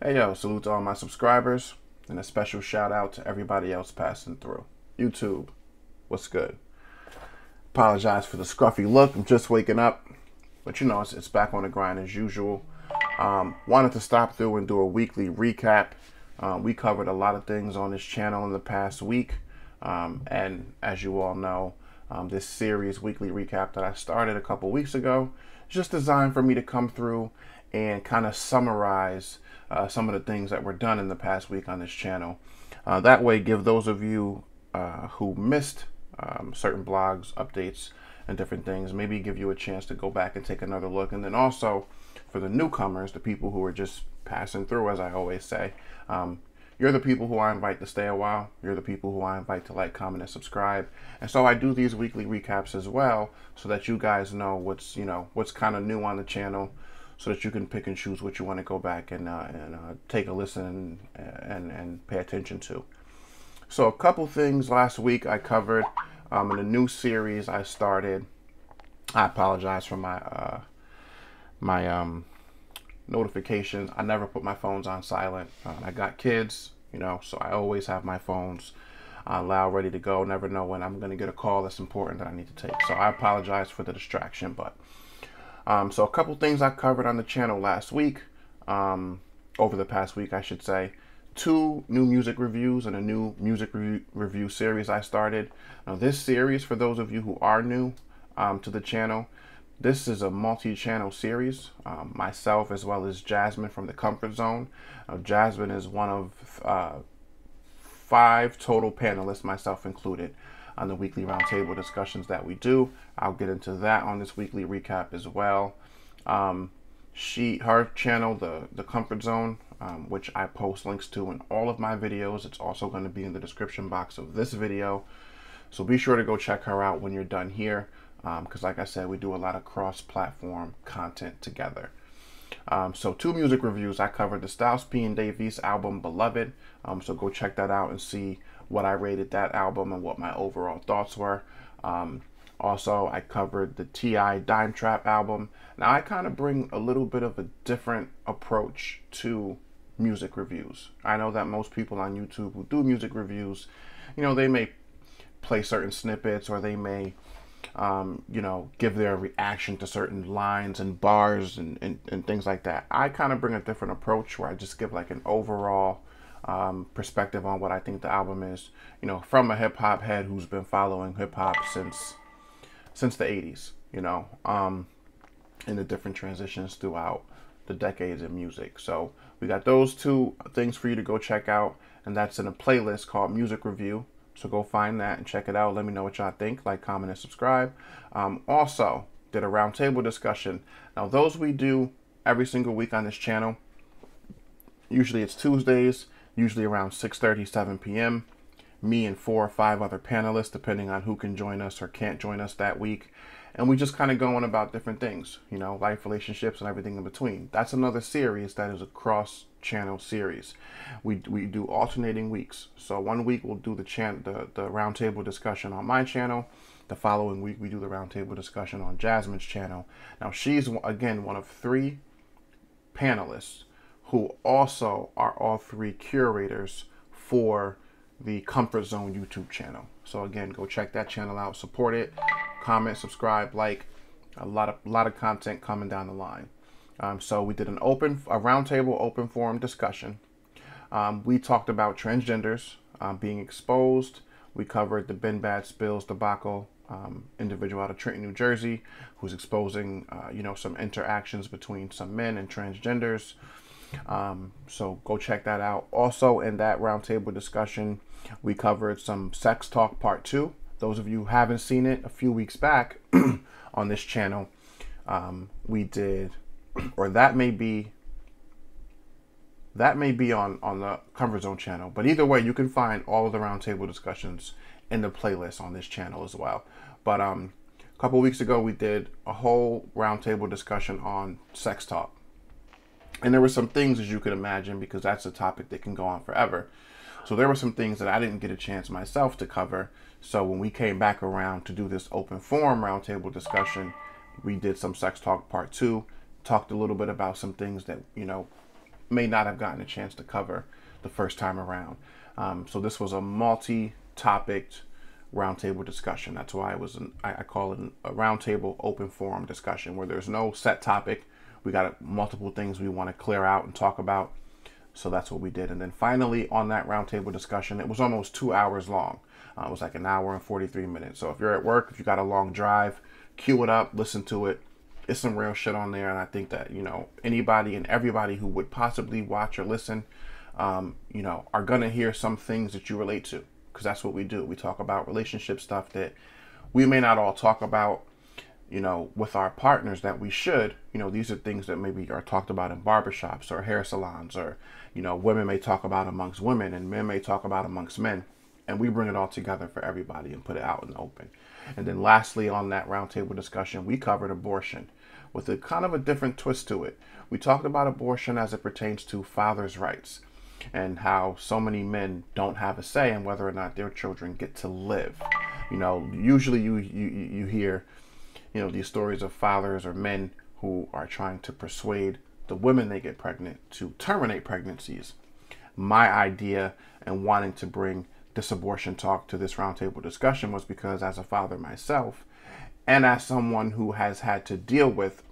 Hey yo, salute to all my subscribers and a special shout out to everybody else passing through. YouTube, what's good? Apologize for the scruffy look. I'm just waking up, but it's back on the grind as usual. Wanted to stop through and do a weekly recap. We covered a lot of things on this channel in the past week, and as you all know, this series weekly recap that I started a couple weeks ago is just designed for me to come through and kind of summarize some of the things that were done in the past week on this channel. That way, give those of you who missed certain blogs, updates, and different things, maybe give you a chance to go back and take another look. And then also, for the newcomers, the people who are just passing through, as I always say, you're the people who I invite to stay a while. You're the people who I invite to like, comment, and subscribe. And so I do these weekly recaps as well, so that you guys know what's kind of new on the channel, so that you can pick and choose what you want to go back and take a listen and pay attention to. So a couple things last week I covered in a new series I started. I apologize for my notifications. I never put my phones on silent. I got kids, so I always have my phones loud, ready to go. Never know when I'm going to get a call that's important that I need to take. So I apologize for the distraction, but so a couple things I covered on the channel last week, over the past week, I should say. 2 new music reviews and a new music review series I started. Now this series, for those of you who are new to the channel, this is a multi-channel series. Myself as well as Jasmine from the Comfort Zone. Jasmine is one of 5 total panelists, myself included, on the weekly roundtable discussions that we do. I'll get into that on this weekly recap as well. Her channel, the Comfort Zone, which I post links to in all of my videos. It's also going to be in the description box of this video. So be sure to go check her out when you're done here, because like I said, we do a lot of cross-platform content together. So 2 music reviews. I covered the Styles P and Dave East album, Beloved. So go check that out and see what I rated that album and what my overall thoughts were. Also, I covered the T.I. Dime Trap album. Now, I kind of bring a little bit of a different approach to music reviews. I know that most people on YouTube who do music reviews, they may play certain snippets, or they may, give their reaction to certain lines and bars and things like that. I kind of bring a different approach where I just give like an overall perspective on what I think the album is, from a hip-hop head who's been following hip-hop since the 80s, in the different transitions throughout the decades of music. So we got those 2 things for you to go check out, and that's in a playlist called Music Review. So go find that and check it out. Let me know what y'all think. Like, comment, and subscribe. Also, did a roundtable discussion. Now, those we do every single week on this channel. Usually it's Tuesdays, usually around 6:30, 7 p.m. Me and 4 or 5 other panelists, depending on who can join us or can't join us that week. And we just kind of go on about different things, life, relationships, and everything in between. That's another series that is a cross-channel series. We do alternating weeks. So one week we'll do the roundtable discussion on my channel. The following week we do the roundtable discussion on Jasmine's channel. Now she's, again, one of 3 panelists who also are all 3 curators for the Comfort Zone YouTube channel. So again, go check that channel out, support it, comment, subscribe, like. A lot of content coming down the line. So we did a roundtable open forum discussion. We talked about transgenders being exposed. We covered the Ben Bad Spills debacle, individual out of Trenton, New Jersey, who's exposing some interactions between some men and transgenders. So go check that out. Also, in that roundtable discussion, we covered some Sex Talk Part 2. Those of you who haven't seen it, a few weeks back on this channel, we did, or that may be on the Comfort Zone channel. But either way, you can find all of the roundtable discussions in the playlist on this channel as well. But a couple weeks ago, we did a whole roundtable discussion on sex talk. And there were some things, as you could imagine, because that's a topic that can go on forever. So there were some things that I didn't get a chance myself to cover. So when we came back around to do this open forum roundtable discussion, we did some Sex Talk Part 2, talked a little bit about some things that, may not have gotten a chance to cover the first time around. So this was a multi-topic roundtable discussion. That's why I call it a roundtable open forum discussion, where there's no set topic. We got multiple things we want to clear out and talk about. So that's what we did. And then finally, on that roundtable discussion, it was almost 2 hours long. It was like an hour and 43 minutes. So if you're at work, if you got a long drive, cue it up, listen to it. It's some real shit on there. And I think that, anybody and everybody who would possibly watch or listen, are going to hear some things that you relate to. Because that's what we do. We talk about relationship stuff that we may not all talk about, with our partners that we should. These are things that maybe are talked about in barbershops or hair salons, or, women may talk about amongst women and men may talk about amongst men. And we bring it all together for everybody and put it out in the open. And then lastly, on that roundtable discussion, we covered abortion with a kind of a different twist to it. We talked about abortion as it pertains to fathers' rights and how so many men don't have a say in whether or not their children get to live. Usually you hear, these stories of fathers or men who are trying to persuade the women they get pregnant to terminate pregnancies. My idea and wanting to bring this abortion talk to this roundtable discussion was because, as a father myself, and as someone who has had to deal with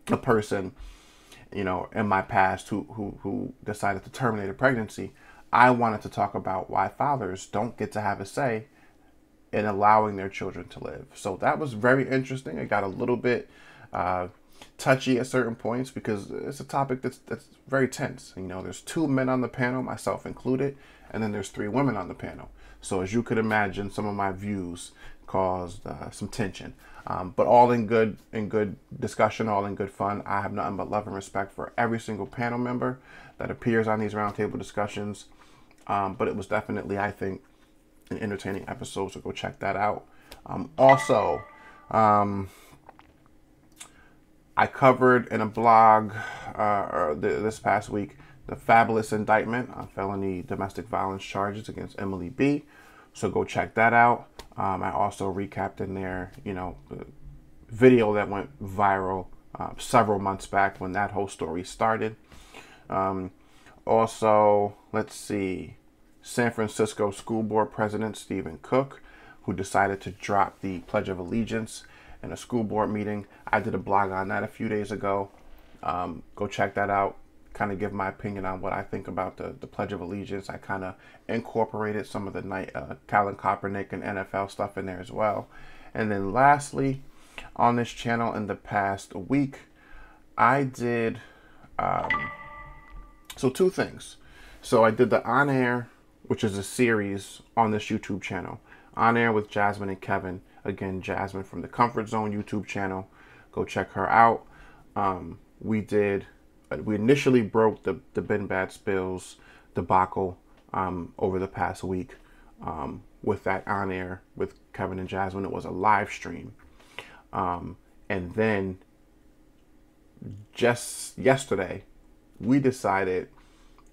a person, in my past who decided to terminate a pregnancy, I wanted to talk about why fathers don't get to have a say in allowing their children to live. So that was very interesting. It got a little bit touchy at certain points because it's a topic that's very tense. There's 2 men on the panel, myself included, and then there's 3 women on the panel. So as you could imagine, some of my views caused some tension. But all in good discussion, all in good fun. I have nothing but love and respect for every single panel member that appears on these roundtable discussions. But it was definitely, I think, an entertaining episode, so go check that out. Also, I covered in a blog this past week the fabulous indictment on felony domestic violence charges against Emily B. So go check that out. I also recapped in there, the video that went viral several months back when that whole story started. Also, let's see, San Francisco School Board President Stephen Cook, who decided to drop the Pledge of Allegiance in a school board meeting. I did a blog on that a few days ago. Go check that out. Kind of give my opinion on what I think about the Pledge of Allegiance. I kind of incorporated some of the Colin Kaepernick and NFL stuff in there as well. And then lastly, on this channel in the past week, I did, so 2 things. So I did the On Air, which is a series on this YouTube channel. On Air with Jasmine and Kevin. Again, Jasmine from the Comfort Zone YouTube channel. Go check her out. We initially broke the Ben Bad Spills debacle over the past week with that On Air with Kevin and Jasmine. It was a live stream. And then just yesterday, we decided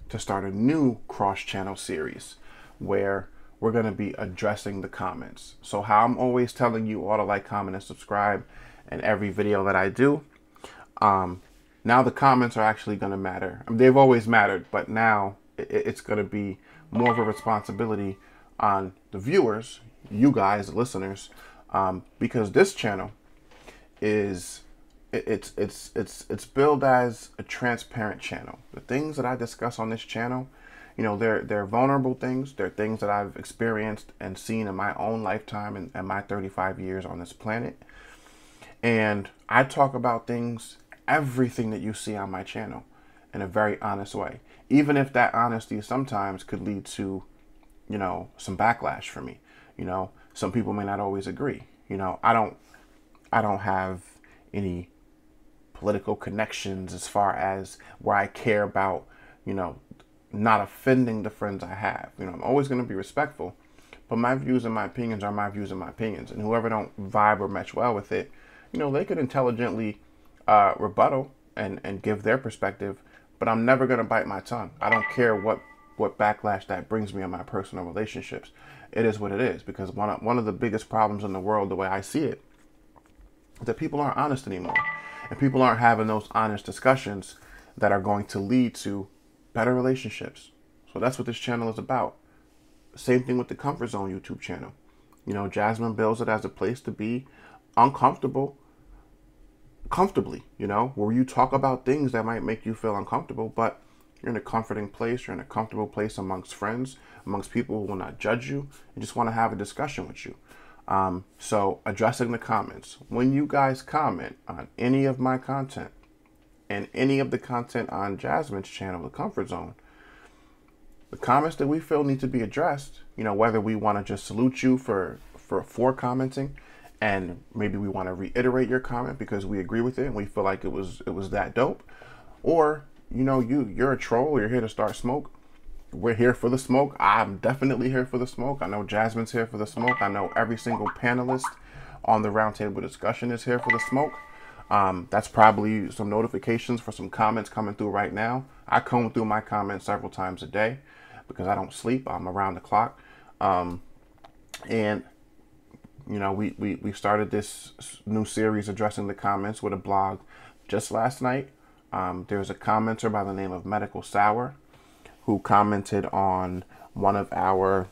to start a new cross-channel series where we're going to be addressing the comments. So how I'm always telling you all to like, comment, and subscribe in every video that I do, now the comments are actually going to matter. I mean, they've always mattered, but now it's going to be more of a responsibility on the viewers, you guys, the listeners, because this channel is it's billed as a transparent channel. The things that I discuss on this channel, they're vulnerable things. They're things that I've experienced and seen in my own lifetime and my 35 years on this planet. And I talk about everything that you see on my channel in a very honest way. Even if that honesty sometimes could lead to, some backlash for me. Some people may not always agree. I don't have any political connections as far as where I care about, not offending the friends I have. I'm always going to be respectful, but my views and my opinions are my views and my opinions. And whoever don't vibe or match well with it, they could intelligently rebuttal and give their perspective, but I'm never going to bite my tongue. I don't care what backlash that brings me in my personal relationships. It is what it is, because one of the biggest problems in the world, the way I see it, is that people aren't honest anymore. And people aren't having those honest discussions that are going to lead to better relationships. So that's what this channel is about. Same thing with the Comfort Zone YouTube channel. You know, Jasmine builds it as a place to be uncomfortable comfortably, you know, where you talk about things that might make you feel uncomfortable, but you're in a comforting place, you're in a comfortable place amongst friends, amongst people who will not judge you and just want to have a discussion with you. So addressing the comments. When you guys comment on any of my content and any of the content on Jasmine's channel, The Comfort Zone, the comments that we feel need to be addressed, you know, whether we want to just salute you for commenting, and maybe we want to reiterate your comment because we agree with it and we feel like it was that dope, or you know, you're a troll, you're here to start smoke. We're here for the smoke. I'm definitely here for the smoke. I know Jasmine's here for the smoke. I know every single panelist on the roundtable discussion is here for the smoke. That's probably some notifications for some comments coming through right now. I comb through my comments several times a day because I don't sleep. I'm around the clock. And you know, we started this new series addressing the comments with a blog just last night. There's a commenter by the name of Medical Sour who commented on one of our,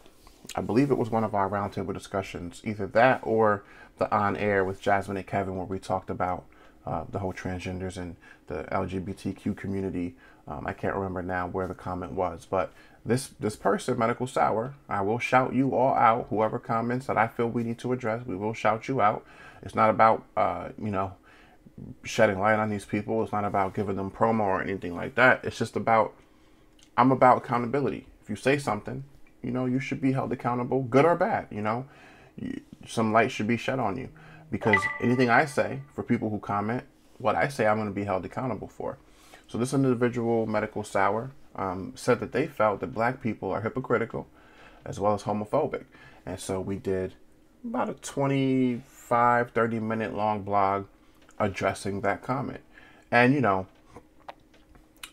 I believe it was one of our roundtable discussions, either that or the on air with Jasmine and Kevin, where we talked about the whole transgenders and the LGBTQ community. I can't remember now where the comment was, but this person, Medical Sour, I will shout you all out. Whoever comments that I feel we need to address, we will shout you out. It's not about, you know, shedding light on these people. It's not about giving them promo or anything like that. It's just about, I'm about accountability. If you say something, you know, you should be held accountable, good or bad, you know. Some light should be shed on you, because anything I say, for people who comment, what I say I'm going to be held accountable for. So this individual, Medical Sour, said that they felt that black people are hypocritical as well as homophobic. And so we did about a 25-30 minute long blog addressing that comment. And, you know,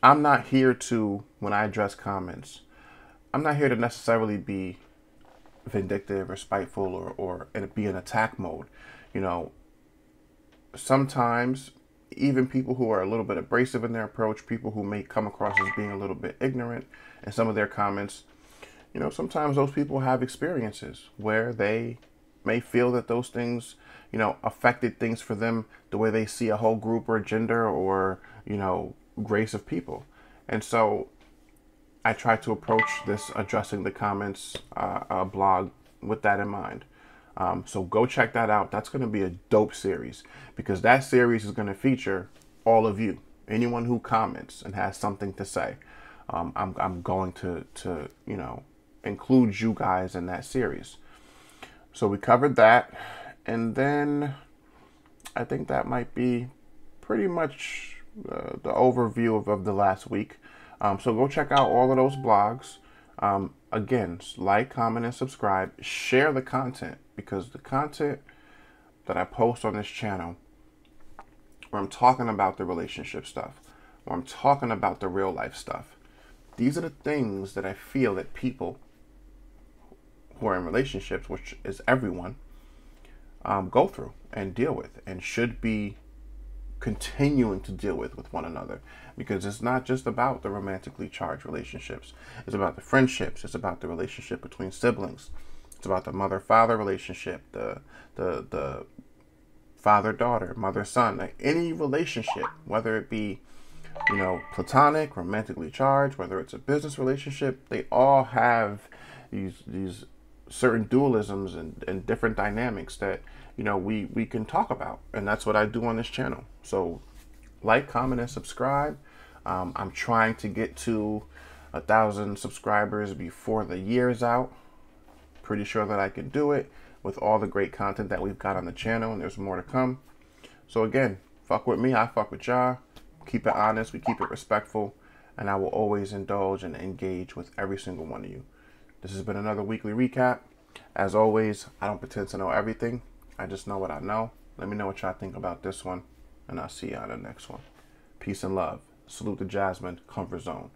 I'm not here to, when I address comments, I'm not here to necessarily be vindictive or spiteful or be in attack mode. You know, sometimes even people who are a little bit abrasive in their approach, people who may come across as being a little bit ignorant in some of their comments, you know, sometimes those people have experiences where they may feel that those things, you know, affected things for them the way they see a whole group or gender or, you know, race of people. And so I try to approach this addressing the comments blog with that in mind. So go check that out. That's going to be a dope series, because that series is going to feature all of you, anyone who comments and has something to say. I'm going to you know, include you guys in that series. So we covered that, and then I think that might be pretty much the overview of the last week. So go check out all of those blogs. Again, like, comment, and subscribe. Share the content, because the content that I post on this channel, where I'm talking about the relationship stuff, where I'm talking about the real life stuff, these are the things that I feel that people who are in relationships, which is everyone, go through and deal with, and should be continuing to deal with one another. Because it's not just about the romantically charged relationships. It's about the friendships. It's about the relationship between siblings. It's about the mother-father relationship, the father-daughter, mother-son. Like any relationship, whether it be, you know, platonic, romantically charged, whether it's a business relationship, they all have these certain dualisms and different dynamics that, you know, we can talk about. And that's what I do on this channel. So like, comment, and subscribe. I'm trying to get to 1,000 subscribers before the year's out. Pretty sure that I can do it with all the great content that we've got on the channel, and there's more to come. So again, fuck with me, I fuck with y'all. Keep it honest, we keep it respectful, and I will always indulge and engage with every single one of you. This has been another weekly recap. As always, I don't pretend to know everything. I just know what I know. Let me know what y'all think about this one, and I'll see you on the next one. Peace and love. Salute to Jasmine, Comfort Zone.